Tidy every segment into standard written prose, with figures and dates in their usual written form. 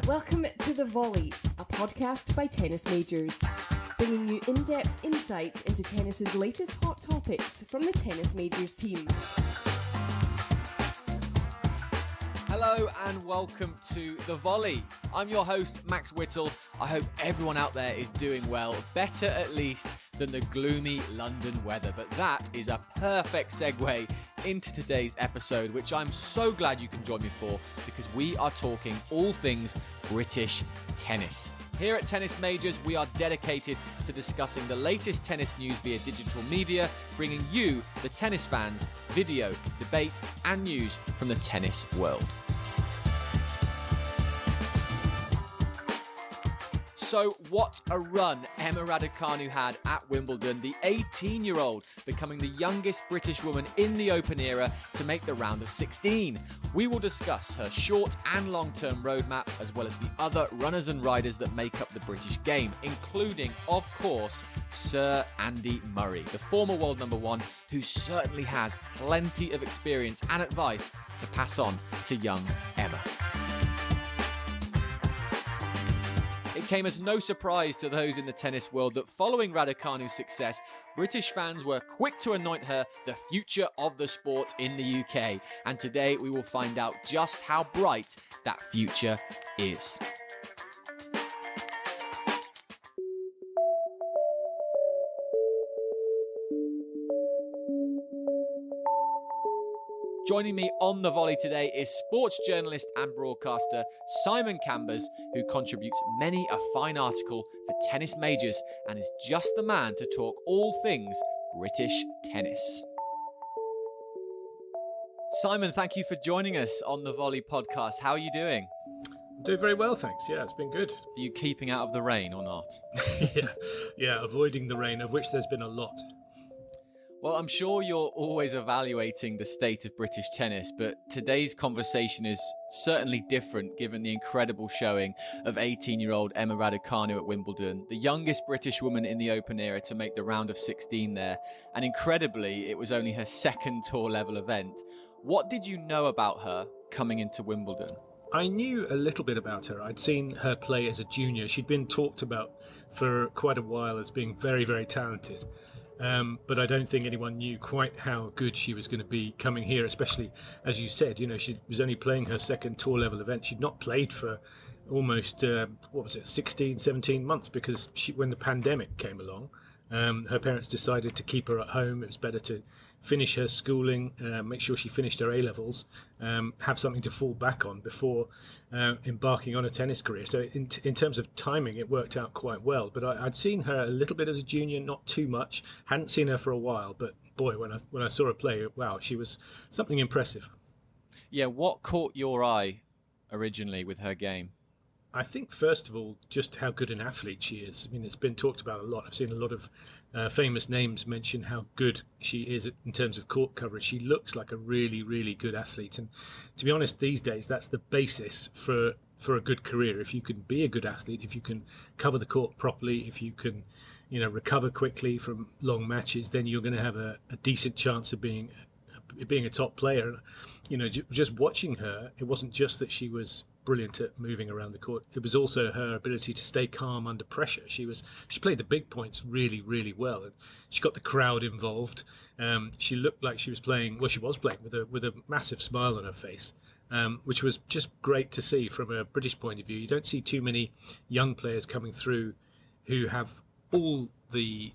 Welcome to The Volley, a podcast by tennis majors, bringing you in-depth insights into tennis's latest hot topics from the tennis majors team. Hello and welcome to The Volley. I'm your host, Max Whittle. I hope everyone out there is doing well, better at least than the gloomy London weather. But that is a perfect segue into today's episode, which I'm so glad you can join me for, because we are talking all things British tennis. Here at Tennis Majors, we are dedicated to discussing the latest tennis news via digital media, bringing you, the tennis fans, video, debate and news from the tennis world. So what a run Emma Raducanu had at Wimbledon, the 18-year-old becoming the youngest British woman in the Open era to make the round of 16. We will discuss her short and long-term roadmap, as well as the other runners and riders that make up the British game, including, of course, Sir Andy Murray, the former world number one, who certainly has plenty of experience and advice to pass on to young Emma. It came as no surprise to those in the tennis world that following Raducanu's success, British fans were quick to anoint her the future of the sport in the UK. And today we will find out just how bright that future is. Joining me on The Volley today is sports journalist and broadcaster Simon Cambers, who contributes many a fine article for Tennis Majors and is just the man to talk all things British tennis. Simon, thank you for joining us on The Volley podcast. How are you doing? I'm doing very well, thanks. Yeah, it's been good. Are you keeping out of the rain or not? yeah, avoiding the rain, of which there's been a lot. Well, I'm sure you're always evaluating the state of British tennis, but today's conversation is certainly different given the incredible showing of 18-year-old Emma Raducanu at Wimbledon, the youngest British woman in the Open era to make the round of 16 there. And incredibly, it was only her second tour level event. What did you know about her coming into Wimbledon? I knew a little bit about her. I'd seen her play as a junior. She'd been talked about for quite a while as being very, very talented. But I don't think anyone knew quite how good she was going to be coming here, especially, as you said, she was only playing her second tour level event. She'd not played for almost, 16, 17 months, because when the pandemic came along, her parents decided to keep her at home. It was better to finish her schooling, make sure she finished her A-levels, have something to fall back on before embarking on a tennis career. So in terms of timing, it worked out quite well. But I'd seen her a little bit as a junior, not too much. Hadn't seen her for a while, but boy, when I saw her play, wow, she was something impressive. Yeah, what caught your eye originally with her game? I think, first of all, just how good an athlete she is. I mean, it's been talked about a lot. I've seen a lot of famous names mention how good she is in terms of court coverage. She looks like a really, really good athlete. And to be honest, these days, that's the basis for a good career. If you can be a good athlete, if you can cover the court properly, if you can, recover quickly from long matches, then you're going to have a decent chance of being a top player. Just watching her, it wasn't just that she was brilliant at moving around the court. It was also her ability to stay calm under pressure. She played the big points really, really well, and she got the crowd involved. She looked like she was playing. Well, she was playing with a massive smile on her face, which was just great to see from a British point of view. You don't see too many young players coming through who have all the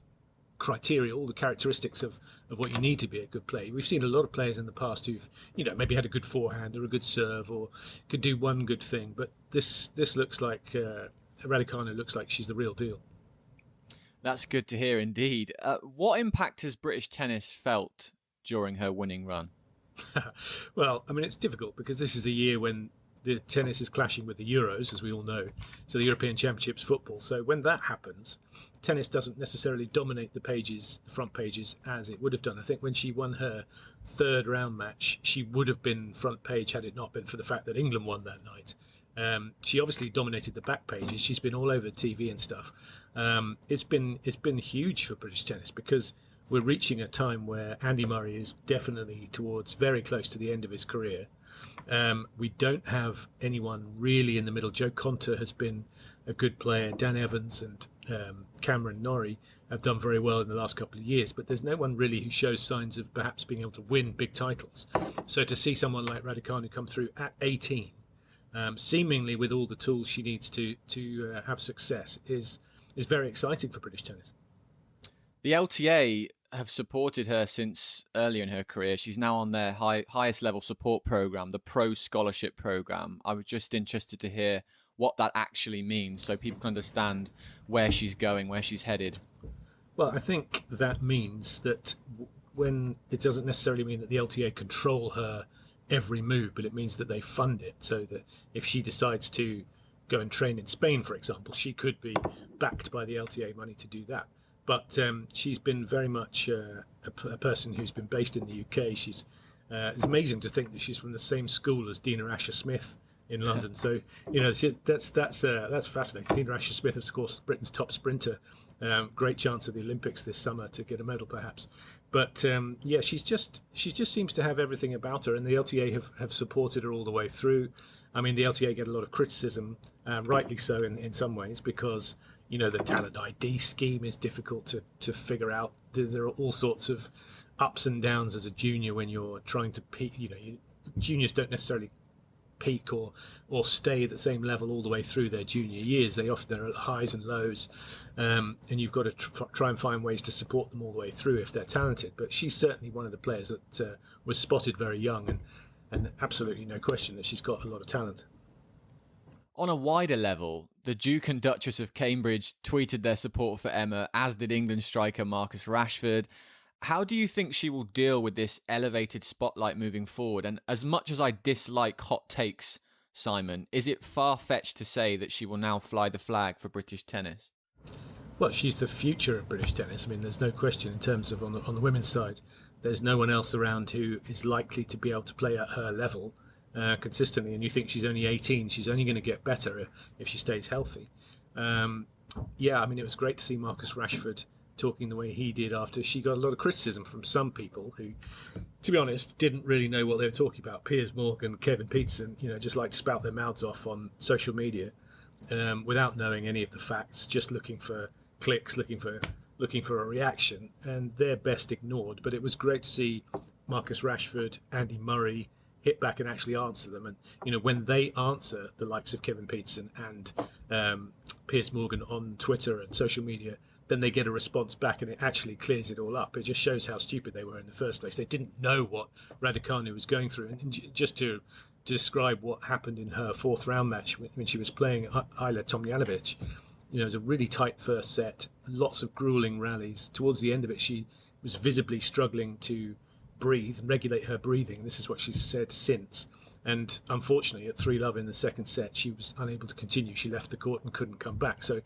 criteria, all the characteristics of what you need to be a good player. We've seen a lot of players in the past who've, maybe had a good forehand or a good serve or could do one good thing. But this looks like, Raducanu looks like she's the real deal. That's good to hear indeed. What impact has British tennis felt during her winning run? Well, I mean, it's difficult because this is a year when the tennis is clashing with the Euros, as we all know, so the European Championships football. So when that happens, tennis doesn't necessarily dominate the front pages, as it would have done. I think when she won her third round match, she would have been front page had it not been for the fact that England won that night. She obviously dominated the back pages. She's been all over TV and stuff. It's been huge for British tennis because we're reaching a time where Andy Murray is definitely very close to the end of his career. We don't have anyone really in the middle. Joe Conter has been a good player. Dan Evans and Cameron Norrie have done very well in the last couple of years, but there's no one really who shows signs of perhaps being able to win big titles. So to see someone like Raducanu come through at 18, seemingly with all the tools she needs to have success, is very exciting for British tennis. The LTA have supported her since earlier in her career. She's now on their highest level support program, the Pro Scholarship Program. I was just interested to hear what that actually means so people can understand where she's going, where she's headed. Well, I think that means that when it doesn't necessarily mean that the LTA control her every move, but it means that they fund it, so that if she decides to go and train in Spain, for example, she could be backed by the LTA money to do that. But she's been very much a person who's been based in the UK. It's amazing to think that she's from the same school as Dina Asher-Smith in London. So, that's fascinating. Dina Asher-Smith, of course, Britain's top sprinter. Great chance at the Olympics this summer to get a medal, perhaps. But she just seems to have everything about her, and the LTA have supported her all the way through. I mean, the LTA get a lot of criticism, rightly so in some ways, because the talent ID scheme is difficult to figure out. There are all sorts of ups and downs as a junior when you're trying to peak. Juniors don't necessarily peak or stay at the same level all the way through their junior years. There are highs and lows, and you've got to try and find ways to support them all the way through if they're talented. But she's certainly one of the players that was spotted very young, and absolutely no question that she's got a lot of talent. On a wider level, the Duke and Duchess of Cambridge tweeted their support for Emma, as did England striker Marcus Rashford. How do you think she will deal with this elevated spotlight moving forward? And as much as I dislike hot takes, Simon, is it far-fetched to say that she will now fly the flag for British tennis? Well, she's the future of British tennis. I mean, there's no question in terms of on the women's side. There's no one else around who is likely to be able to play at her level consistently. And you think she's only 18. She's only going to get better if she stays healthy. It was great to see Marcus Rashford talking the way he did after she got a lot of criticism from some people who, to be honest, didn't really know what they were talking about. Piers Morgan, Kevin Peterson, just like to spout their mouths off on social media without knowing any of the facts, just looking for clicks, looking for a reaction, and they're best ignored. But it was great to see Marcus Rashford, Andy Murray hit back and actually answer them. And when they answer the likes of Kevin Peterson and Piers Morgan on Twitter and social media, then they get a response back, and it actually clears it all up. It just shows how stupid they were in the first place. They didn't know what Raducanu was going through. And just to describe what happened in her fourth round match when she was playing Ayla Tomljanovic, it was a really tight first set, lots of grueling rallies. Towards the end of it, she was visibly struggling to breathe and regulate her breathing. This is what she's said since. And unfortunately, at 3-love in the second set, she was unable to continue. She left the court and couldn't come back. So,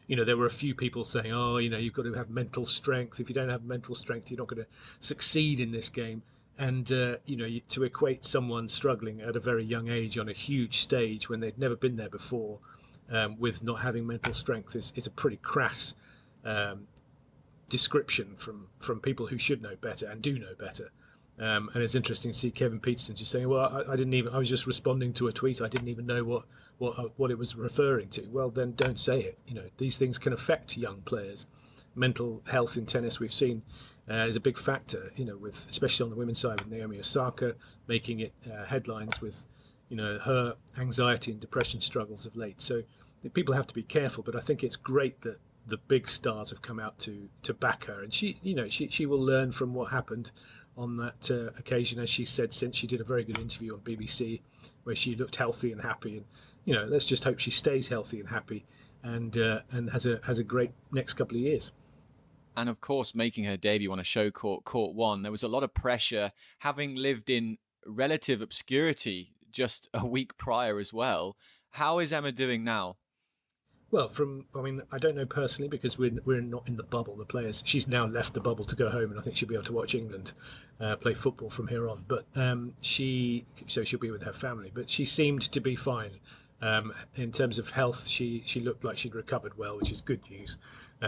there were a few people saying, you've got to have mental strength. If you don't have mental strength, you're not going to succeed in this game. And, to equate someone struggling at a very young age on a huge stage when they'd never been there before with not having mental strength is a pretty crass description from people who should know better and do know better. And it's interesting to see Kevin Peterson just saying, well, I was just responding to a tweet. I didn't even know what it was referring to. Well, then don't say it. These things can affect young players. Mental health in tennis, we've seen, is a big factor, with especially on the women's side with Naomi Osaka making it headlines with, her anxiety and depression struggles of late. So people have to be careful, but I think it's great that the big stars have come out to back her. And she will learn from what happened on that occasion, as she said, since she did a very good interview on BBC where she looked healthy and happy. And let's just hope she stays healthy and happy and has a great next couple of years. And of course, making her debut on a show court, Court 1, there was a lot of pressure, having lived in relative obscurity just a week prior as well. How is Emma doing now? Well, I don't know personally because we're not in the bubble. The players, she's now left the bubble to go home, and I think she'll be able to watch England play football from here on. But she'll be with her family. But she seemed to be fine. In terms of health, she looked like she'd recovered well, which is good news.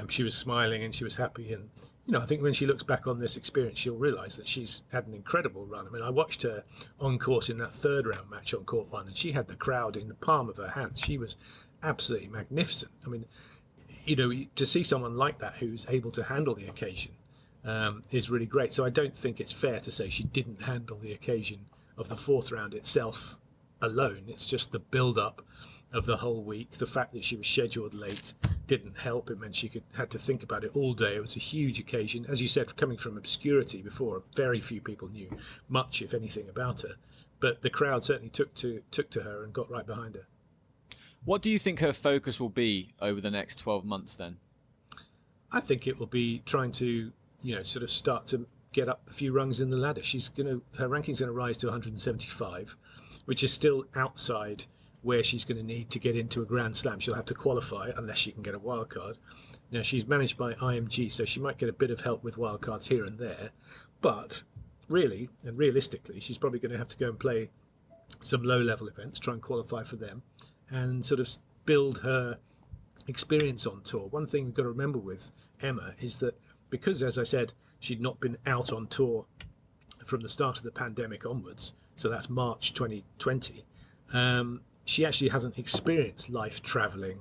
She was smiling and she was happy. And, I think when she looks back on this experience, she'll realise that she's had an incredible run. I mean, I watched her on court in that third round match on court 1, and she had the crowd in the palm of her hands. She was absolutely magnificent. I mean, to see someone like that who's able to handle the occasion is really great. So I don't think it's fair to say she didn't handle the occasion of the fourth round itself alone. It's just the build-up of the whole week. The fact that she was scheduled late didn't help. It meant she had to think about it all day. It was a huge occasion. As you said, coming from obscurity before, very few people knew much, if anything, about her. But the crowd certainly took to her and got right behind her. What do you think her focus will be over the next 12 months then? I think it will be trying to, sort of start to get up a few rungs in the ladder. Her ranking's going to rise to 175, which is still outside where she's going to need to get into a Grand Slam. She'll have to qualify unless she can get a wild card. Now, she's managed by IMG, so she might get a bit of help with wild cards here and there. But really, and realistically, she's probably going to have to go and play some low-level events, try and qualify for them, and sort of build her experience on tour. One thing we've got to remember with Emma is that because, as I said, she'd not been out on tour from the start of the pandemic onwards, so that's March 2020, she actually hasn't experienced life travelling,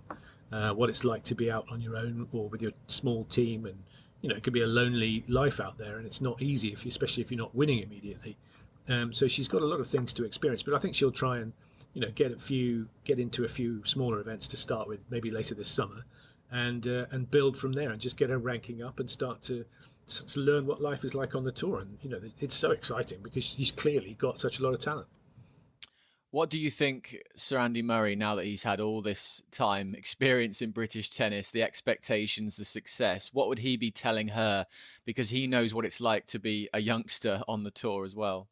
what it's like to be out on your own or with your small team. And, it can be a lonely life out there, and it's not easy, especially if you're not winning immediately. So she's got a lot of things to experience, but I think she'll try and, get into a few smaller events to start with, maybe later this summer, and build from there and just get her ranking up and start to learn what life is like on the tour. And, it's so exciting because she's clearly got such a lot of talent. What do you think Sir Andy Murray, now that he's had all this time experience in British tennis, the expectations, the success, what would he be telling her? Because he knows what it's like to be a youngster on the tour as well.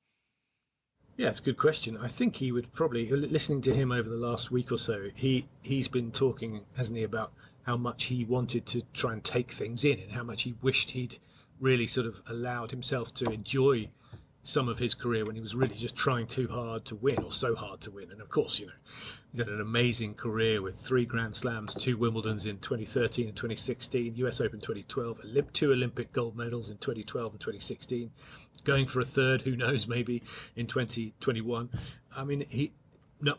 Yeah, it's a good question. I think he would probably, listening to him over the last week or so, he's been talking, hasn't he, about how much he wanted to try and take things in and how much he wished he'd really sort of allowed himself to enjoy some of his career when he was really just trying too hard to win, or so hard to win. And of course, he's had an amazing career with 3 Grand Slams, 2 Wimbledons in 2013 and 2016, US Open 2012, 2 Olympic gold medals in 2012 and 2016, going for a third, who knows, maybe in 2021. I mean, he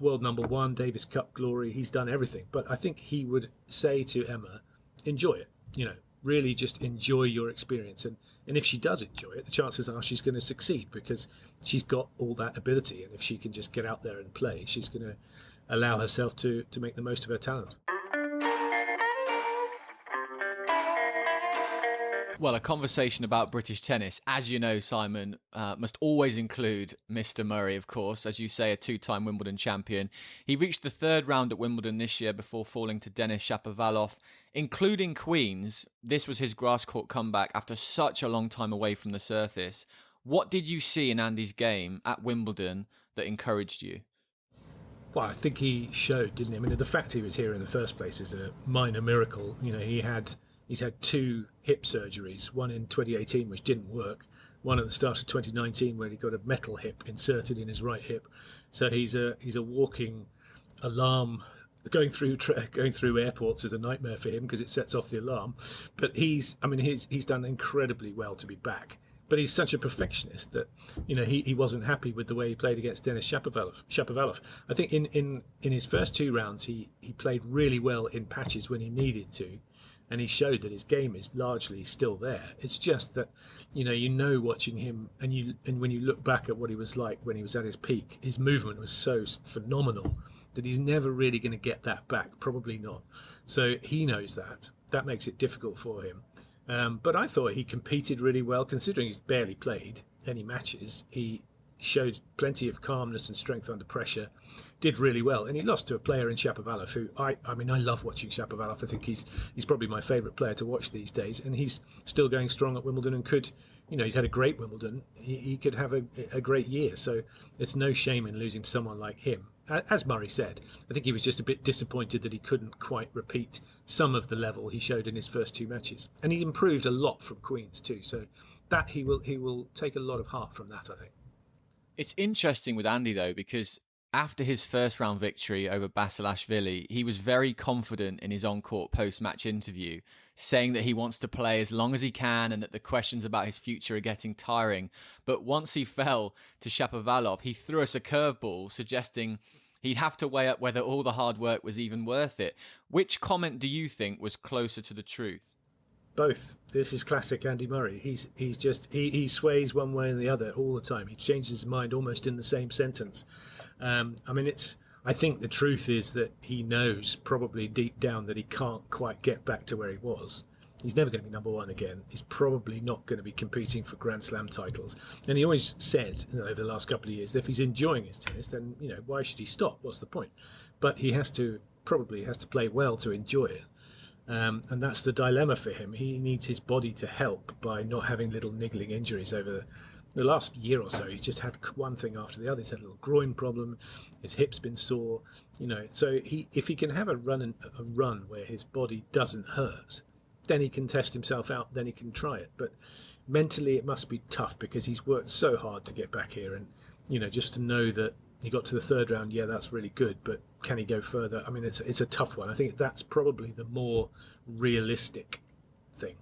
world number 1, Davis Cup glory, he's done everything. But I think he would say to Emma, enjoy it, really just enjoy your experience. And if she does enjoy it, the chances are she's going to succeed because she's got all that ability. And if she can just get out there and play, she's going to allow herself to make the most of her talent. Well, a conversation about British tennis, as you know, Simon, must always include Mr. Murray, of course. As you say, a 2-time Wimbledon champion. He reached the 3rd round at Wimbledon this year before falling to Denis Shapovalov. Including Queens, this was his grass court comeback after such a long time away from the surface. What did you see in Andy's game at Wimbledon that encouraged you? Well, I think he showed, didn't he? I mean, the fact he was here in the first place is a minor miracle. He's had 2 hip surgeries, one in 2018 which didn't work, one at the start of 2019 where he got a metal hip inserted in his right hip. So he's a walking alarm. Going through airports is a nightmare for him because it sets off the alarm. But he's done incredibly well to be back. But he's such a perfectionist that he wasn't happy with the way he played against Denis Shapovalov. I think in his first 2 rounds he played really well in patches when he needed to, and he showed that his game is largely still there. It's just that watching him, and when you look back at what he was like when he was at his peak, his movement was so phenomenal that he's never really going to get that back, probably not. So he knows that. That makes it difficult for him. But I thought he competed really well, considering he's barely played any matches. He showed plenty of calmness and strength under pressure, did really well. And he lost to a player in Shapovalov who, I love watching Shapovalov. I think he's probably my favourite player to watch these days. And he's still going strong at Wimbledon and could, he's had a great Wimbledon. He could have a great year. So it's no shame in losing to someone like him. As Murray said, I think he was just a bit disappointed that he couldn't quite repeat some of the level he showed in his first 2 matches. And he improved a lot from Queens too. So that he will take a lot of heart from that, I think. It's interesting with Andy, though, because after his first round victory over Basilashvili, he was very confident in his on-court post-match interview, saying that he wants to play as long as he can and that the questions about his future are getting tiring. But once he fell to Shapovalov, he threw us a curveball, suggesting he'd have to weigh up whether all the hard work was even worth it. Which comment do you think was closer to the truth? Both. This is classic Andy Murray. He sways one way and the other all the time. He changes his mind almost in the same sentence. I think the truth is that he knows probably deep down that he can't quite get back to where he was. He's never going to be number one again. He's probably not going to be competing for Grand Slam titles. And he always said, over the last couple of years, that if he's enjoying his tennis, then, why should he stop? What's the point? But he probably has to play well to enjoy it. And that's the dilemma for him. He needs his body to help by not having little niggling injuries over the last year or so. He's just had one thing after the other. He's had a little groin problem. His hip's been sore. So if he can have a run where his body doesn't hurt, then he can test himself out. Then he can try it. But mentally, it must be tough because he's worked so hard to get back here, and just to know that he got to the third round, yeah, that's really good, but can he go further? I mean, it's a tough one. I think that's probably the more realistic thing.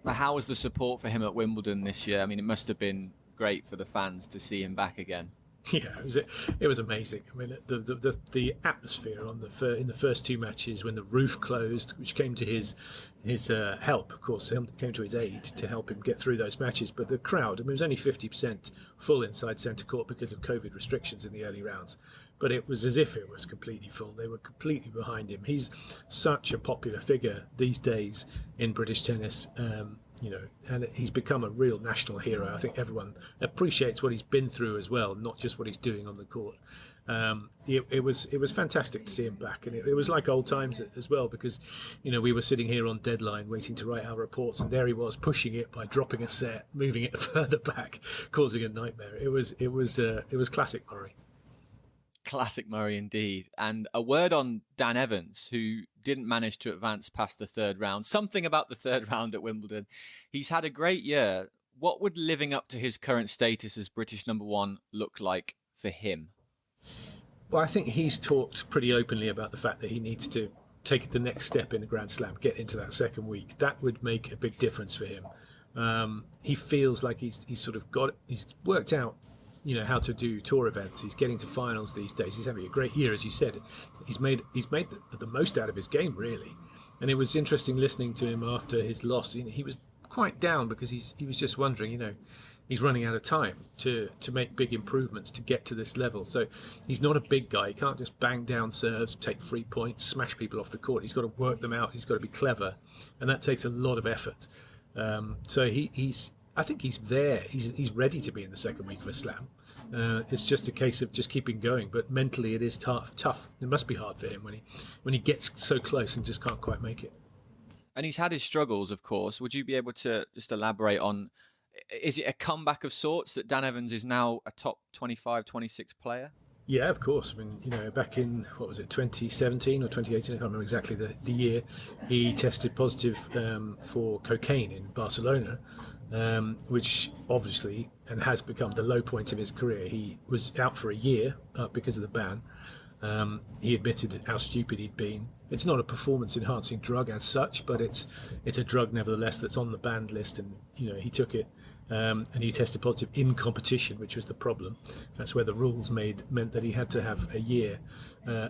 But how was the support for him at Wimbledon this year? I mean, it must have been great for the fans to see him back again. Yeah, it was amazing. I mean, the atmosphere in the first two matches when the roof closed, which came to his help, of course, came to his aid to help him get through those matches. But the crowd, it was only 50% full inside centre court because of COVID restrictions in the early rounds. But it was as if it was completely full. They were completely behind him. He's such a popular figure these days in British tennis. And he's become a real national hero. I think everyone appreciates what he's been through as well, not just what he's doing on the court. It was fantastic to see him back, and it was like old times as well, because we were sitting here on deadline waiting to write our reports, and there he was pushing it by dropping a set, moving it further back, causing a nightmare. It was classic Murray. Classic Murray indeed. And a word on Dan Evans, who didn't manage to advance past the third round. Something about the third round at Wimbledon. He's had a great year. What would living up to his current status as British number one look like for him? Well, I think he's talked pretty openly about the fact that he needs to take the next step in the Grand Slam, get into that second week. That would make a big difference for him. He feels like he's worked out how to do tour events. He's getting to finals these days. He's having a great year, as you said. He's made the most out of his game, really. And it was interesting listening to him after his loss. He was quite down because he was just wondering, he's running out of time to make big improvements to get to this level. So he's not a big guy. He can't just bang down serves, take 3 points, smash people off the court. He's got to work them out. He's got to be clever, and that takes a lot of effort. So I think he's there. He's ready to be in the second week of a slam. It's just a case of just keeping going. But mentally, it is tough. It must be hard for him when he gets so close and just can't quite make it. And he's had his struggles, of course. Would you be able to just elaborate on? Is it a comeback of sorts that Dan Evans is now a top 25, 26 player? Yeah, of course. I mean, back in, 2017 or 2018, I can't remember exactly the year, he tested positive for cocaine in Barcelona, which obviously and has become the low point of his career. He was out for a year because of the ban. He admitted how stupid he'd been. It's not a performance-enhancing drug as such, but it's a drug nevertheless that's on the banned list, and he took it. And he tested positive in competition, which was the problem. That's where the rules meant that he had to have a year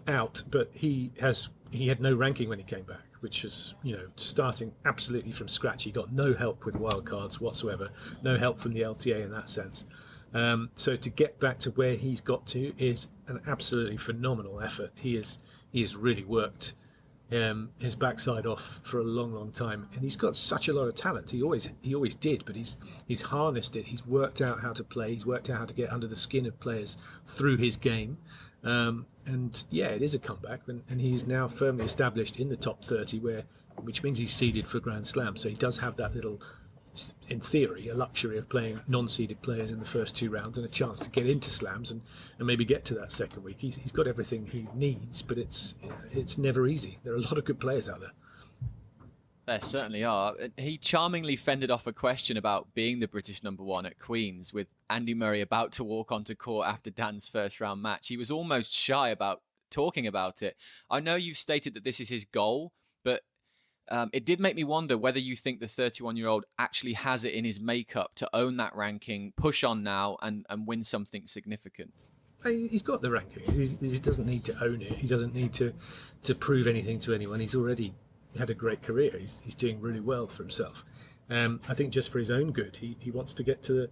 out. But he had no ranking when he came back, which was starting absolutely from scratch. He got no help with wildcards whatsoever, no help from the LTA in that sense. So to get back to where he's got to is an absolutely phenomenal effort. He has really worked his backside off for a long, long time, and he's got such a lot of talent. He always did, but he's harnessed it. He's worked out how to play. He's worked out how to get under the skin of players through his game. And yeah, it is a comeback, and he's now firmly established in the top 30, which means he's seeded for Grand Slam. So he does have that little, in theory, a luxury of playing non-seeded players in the first 2 rounds and a chance to get into slams and maybe get to that second week. He's got everything he needs, but it's never easy. There are a lot of good players out there. There certainly are. He charmingly fended off a question about being the British number one at Queen's with Andy Murray about to walk onto court after Dan's first round match. He was almost shy about talking about it. I know you've stated that this is his goal, but it did make me wonder whether you think the 31-year-old actually has it in his makeup to own that ranking, push on now and win something significant. He's got the ranking. He doesn't need to own it. He doesn't need to prove anything to anyone. He's already had a great career. He's doing really well for himself. I think just for his own good, he wants to get to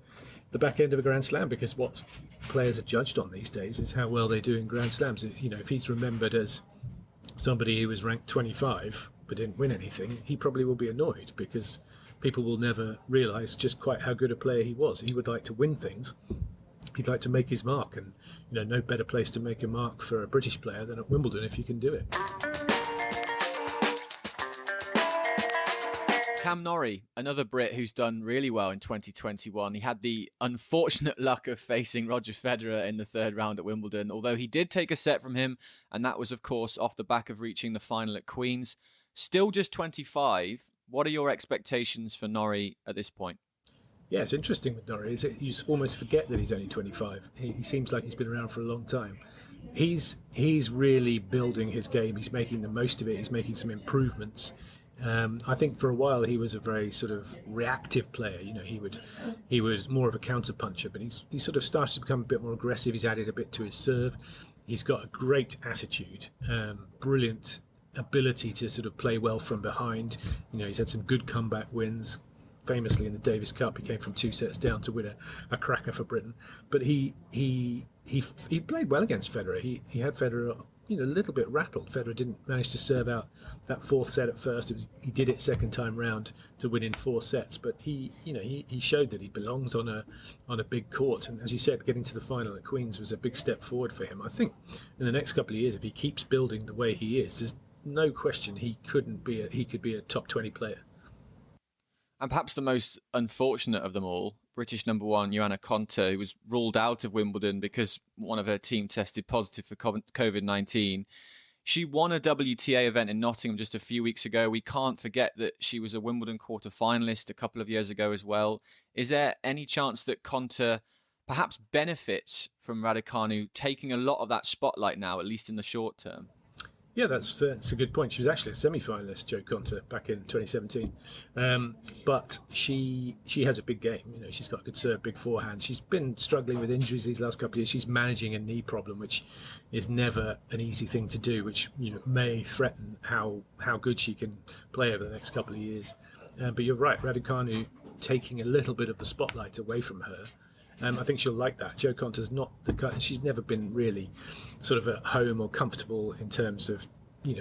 the back end of a Grand Slam, because what players are judged on these days is how well they do in Grand Slams. You know, if he's remembered as somebody who was ranked 25 but didn't win anything, he probably will be annoyed, because people will never realise just quite how good a player he was. He would like to win things. He'd like to make his mark, and no better place to make a mark for a British player than at Wimbledon if you can do it. Cam Norrie, another Brit who's done really well in 2021. He had the unfortunate luck of facing Roger Federer in the third round at Wimbledon, although he did take a set from him, and that was, of course, off the back of reaching the final at Queen's. Still just 25. What are your expectations for Norrie at this point? Yeah, it's interesting with Norrie. You almost forget that he's only 25. He seems like he's been around for a long time. He's really building his game. He's making the most of it. He's making some improvements. I think for a while he was a very sort of reactive player. He was more of a counter puncher, but he sort of started to become a bit more aggressive. He's added a bit to his serve. He's got a great attitude, brilliant ability to sort of play well from behind. He's had some good comeback wins. Famously in the Davis Cup, he came from 2 sets down to win a cracker for Britain. But he played well against Federer. He had Federer a little bit rattled. Federer didn't manage to serve out that fourth set at first. He did it second time round to win in 4 sets. But he showed that he belongs on a big court. And as you said, getting to the final at Queen's was a big step forward for him. I think in the next couple of years, if he keeps building the way he is, there's no question he could be a top 20 player. And perhaps the most unfortunate of them all, British number one, Johanna Konta, who was ruled out of Wimbledon because one of her team tested positive for COVID-19. She won a WTA event in Nottingham just a few weeks ago. We can't forget that she was a Wimbledon quarter-finalist a couple of years ago as well. Is there any chance that Konta perhaps benefits from Raducanu taking a lot of that spotlight now, at least in the short term? Yeah, that's a good point. She was actually a semi-finalist, Jo Konta, back in 2017. But she has a big game. She's got a good serve, big forehand. She's been struggling with injuries these last couple of years. She's managing a knee problem, which is never an easy thing to do, which may threaten how good she can play over the next couple of years. But you're right, Raducanu taking a little bit of the spotlight away from her. I think she'll like that. Jo Konta's not the kind. She's never been really sort of at home or comfortable in terms of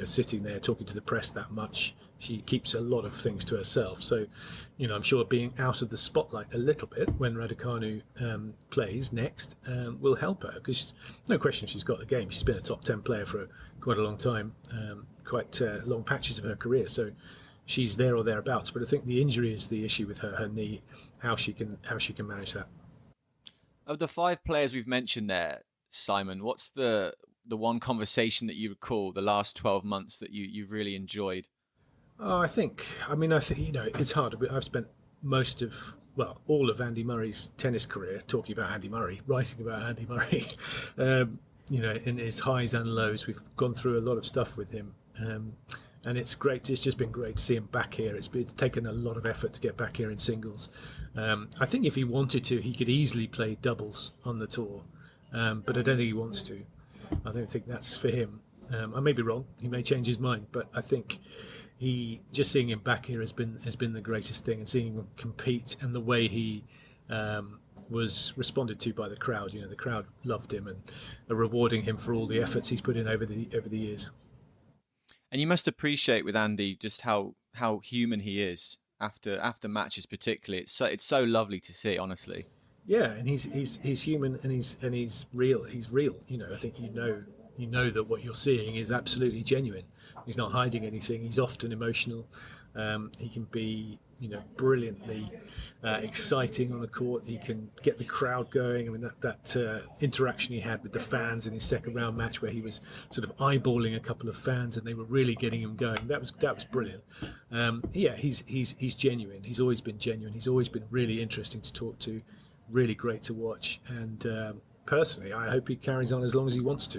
sitting there talking to the press that much. She keeps a lot of things to herself. So, I'm sure being out of the spotlight a little bit when Raducanu plays next will help her, because no question she's got the game. She's been a top 10 player for quite a long time, quite long patches of her career. So she's there or thereabouts. But I think the injury is the issue with her knee. How she can manage that. Of the 5 players we've mentioned there, Simon, what's the one conversation that you recall the last 12 months that you've really enjoyed? I think it's hard. I've spent all of Andy Murray's tennis career talking about Andy Murray, writing about Andy Murray. In his highs and lows, we've gone through a lot of stuff with him. And it's great. It's just been great to see him back here. It's taken a lot of effort to get back here in singles. I think if he wanted to, he could easily play doubles on the tour, but I don't think he wants to. I don't think that's for him. I may be wrong. He may change his mind, but I think just seeing him back here has been the greatest thing, and seeing him compete and the way he was responded to by the crowd. The crowd loved him and are rewarding him for all the efforts he's put in over the years. And you must appreciate with Andy just how human he is after matches, particularly. It's so lovely to see, honestly. Yeah, and he's human, and he's real. He's real. I think you know that what you're seeing is absolutely genuine. He's not hiding anything. He's often emotional. He can be brilliantly exciting on the court. He can get the crowd going. I mean, that interaction he had with the fans in his second round match, where he was sort of eyeballing a couple of fans and they were really getting him going. That was brilliant. He's genuine. He's always been genuine. He's always been really interesting to talk to, really great to watch. And personally, I hope he carries on as long as he wants to.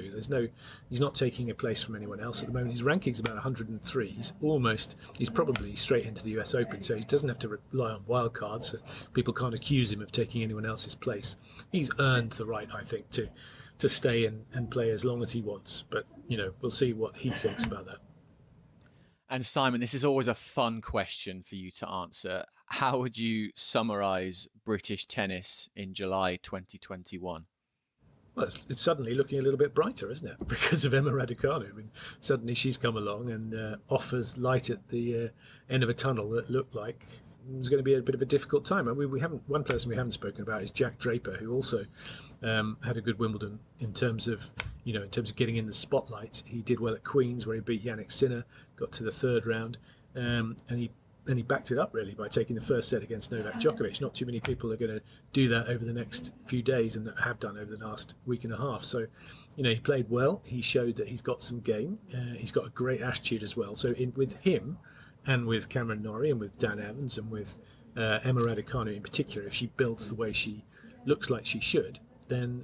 He's not taking a place from anyone else at the moment. His ranking's about 103. He's probably straight into the US Open, so he doesn't have to rely on wild cards. So people can't accuse him of taking anyone else's place. He's earned the right, I think, to stay and play as long as he wants. But, we'll see what he thinks about that. And Simon, this is always a fun question for you to answer. How would you summarise British tennis in July 2021? Well, it's suddenly looking a little bit brighter, isn't it? Because of Emma Raducanu. I mean, suddenly she's come along and offers light at the end of a tunnel that looked like it was going to be a bit of a difficult time. And we haven't. One person we haven't spoken about is Jack Draper, who also had a good Wimbledon in terms of getting in the spotlight. He did well at Queen's, where he beat Yannick Sinner, got to the third round, and he backed it up really by taking the first set against Novak Djokovic. Not too many people are going to do that over the next few days, and have done over the last week and a half. So, he played well. He showed that he's got some game. He's got a great attitude as well. So with him and with Cameron Norrie and with Dan Evans and with Emma Raducanu in particular, if she builds the way she looks like she should, then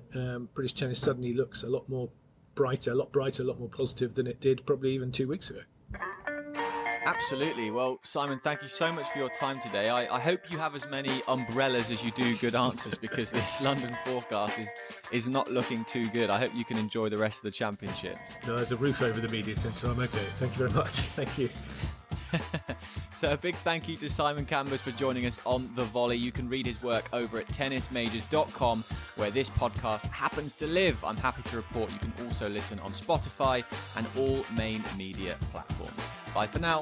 British tennis suddenly looks a lot more brighter, a lot more positive than it did probably even 2 weeks ago. Absolutely. Well, Simon, thank you so much for your time today. I hope you have as many umbrellas as you do good answers, because this London forecast is not looking too good. I hope you can enjoy the rest of the championships. No, there's a roof over the media centre. I'm okay. Thank you very much. Thank you. So a big thank you to Simon Cambers for joining us on The Volley. You can read his work over at tennismajors.com, where this podcast happens to live. I'm happy to report you can also listen on Spotify and all main media platforms. Bye for now.